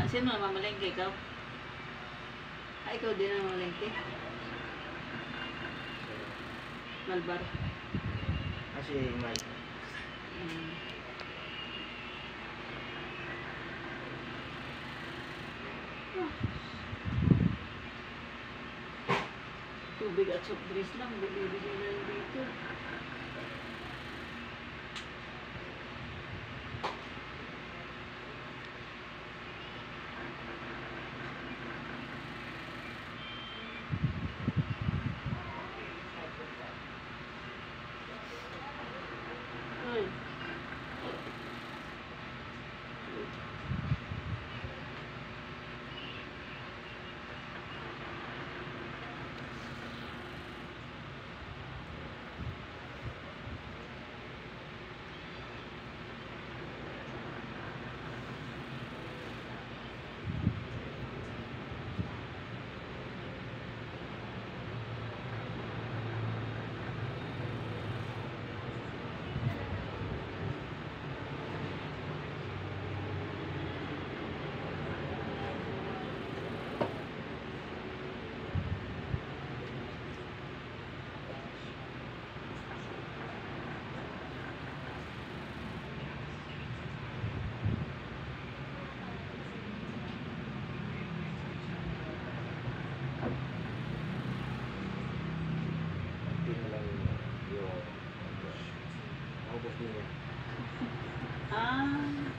Sino namamalengke? Ikaw? Ikaw din ang namamalengke? Malbar. Kasi may tubig at soft drinks lang, bibigyan na lang dito.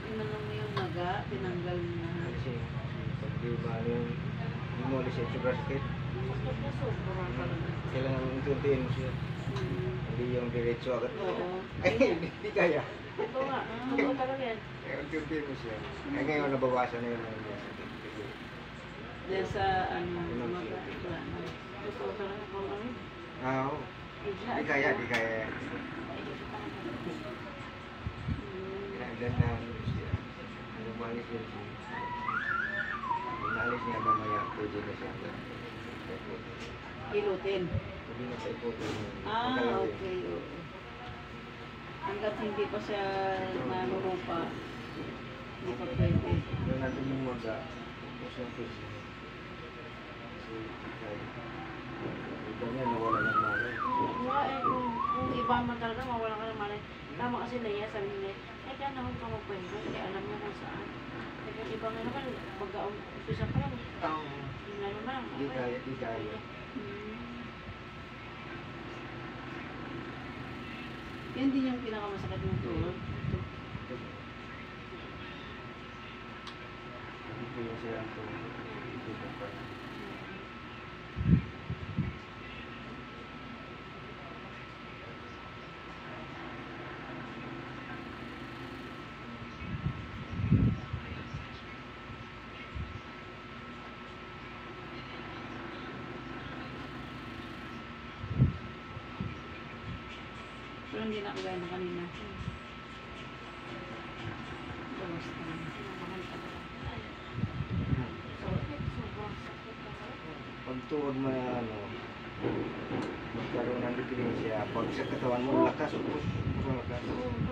Inanong mo yung maga, tinanggal mo na. kasi pag di ba yung limolis yung sugar sakit, kailangan unti-untiin mo siya. Hindi yung diretso agad. Oo. Ay, hindi kaya. Ito nga, ano talaga yan? Unti-untiin mo siya. Kaya ngayon nabawasan na yung sakit. Dahil sa maga, wala na. Ito talaga po kami. Oo. Di kaya. Ilan na siya. Umalis yun siya. Inalis niya mamaya, pwede na siya. Ilutin. Hindi na sa iputin. Okay. Hanggat hindi pa siya nanurupa, hindi pa pwede. Doon natin yung maga. Kasi ito niya nawala ng malay. Kung iba man talaga, mawala ka ng malay. Tama kasi Leia, sabi niya, kaya na huwag ka magpwento, kaya alam mo kung saan. Kaya iba nga naman, pag-umpisa pa lang, yun na naman. Di kaya. Yan din yung pinakamasakit ng tuhod. Ito yung siya ang tuhod. Pero hindi na ako gaya na kanina. Pag tuhod mo na magkaroon ng diferensya. Pag sa katawan mo, lakas.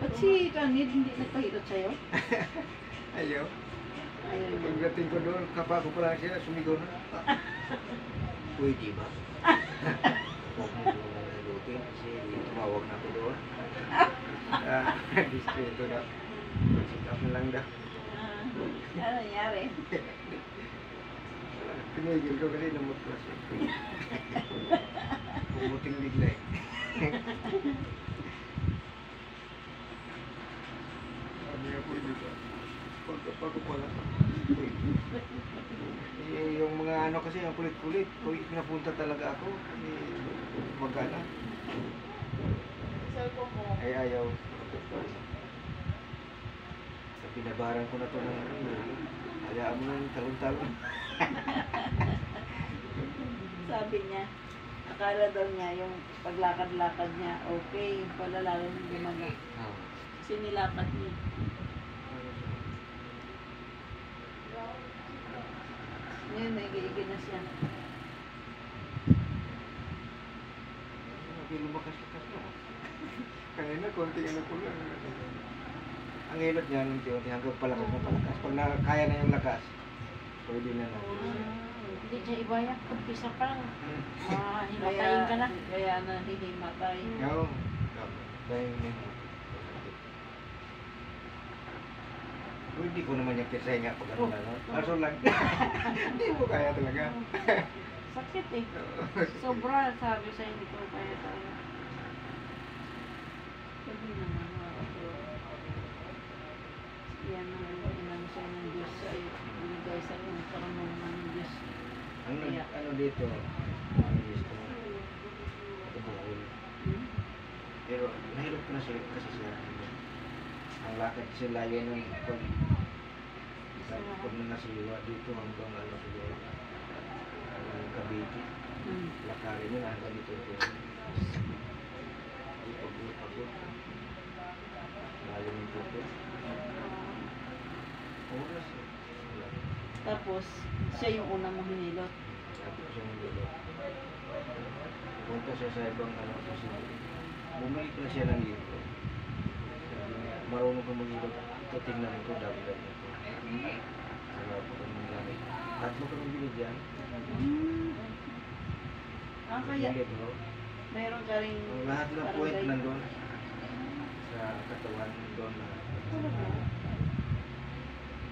Ba't si Kanid hindi nagpahilot sa'yo? Ayaw. Ayaw naman. Pagdating ko doon, kapako pa lang siya, sumigaw na. Pwede ba? Huwag mo doon nalutin kasi tumawag na ako doon. Distrito na. Sikap na lang daw. Ano nangyari? Pinigil ko kasi namot ko siya. Pumuting bigla eh. Sabi nga pwede ba? Pagkapako pala. Yung mga ano kasi, ang kulit-kulit. Kung pinapunta talaga ako, kasi magana. Ay ayaw. Sa pinabaran ko na ito ng hayaan mo ng talon-talon. Sabi niya, akala daw niya yung paglakad-lakad niya, okay, yung pala lalo ng gumaga. Kasi nilakad niya. Ngayon, nag-iigi na siya. Lumakas-lakas na. Kanina, konti ano ko lang. ang hilot niya, unti-unti hanggang palakas na palakas. Pag kaya na yung lakas, pwede na na. Hindi siya ibayak. Umpisa pa lang. Himatayin Kaya, ka na. kaya na hihimatay. Oo. Dahil yun. Pwede ko naman yung kisay nga pag ano na. Kaso lang, hindi mo kaya talaga. Sakit eh. Sobra, sabi sa hindi ko kaya talaga. Sabi naman, yan ang inano sa'yo ng Diyos sa'yo. Binigay sa'yo ng karunungan ng Diyos. Ano dito? Ano dito? Ito buhol. Pero nahirap ko na siya kasi siya. Ang lakad sila yun ng pag na nasiwa dito hanggang ano siguro. Hanggang Cavite. Lakarin nila hanggang dito. Pagod. Lalim yung puto. Oras eh. Tapos, siya yung una mong hinilot. Tapos yung dulo. Punta siya sa ibang ano kasi bumili ko na siya ng libro. Sabi niya, marunong ko mag-ilog. Ito tingnan ko, dagdag nito. Sarap ko ng gamit. Tatlo ko ng binigyan. Kaya, Libro. meron ka rin Ang lahat ng parang puwet guide. nandun sa katawan doon na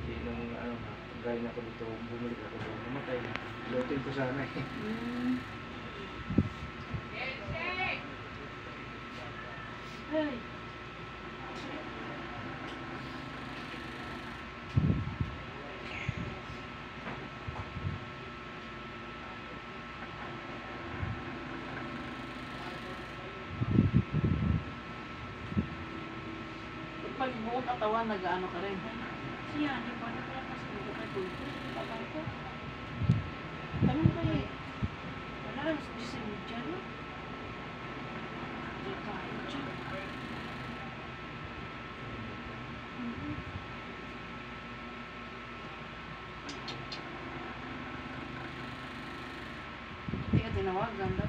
hindi nung ano na galing ako dito bumalik ako doon namatay na lutin ko sana eh Hey. Pag buong katawan, nag-ano ka rin. Siya, di ba? Nakalakas ko ka dito. Patang ko. Tanong kayo eh. Wala lang sa December dyan. No? Hindi tayo dyan. Hindi ka tinawag, ganda.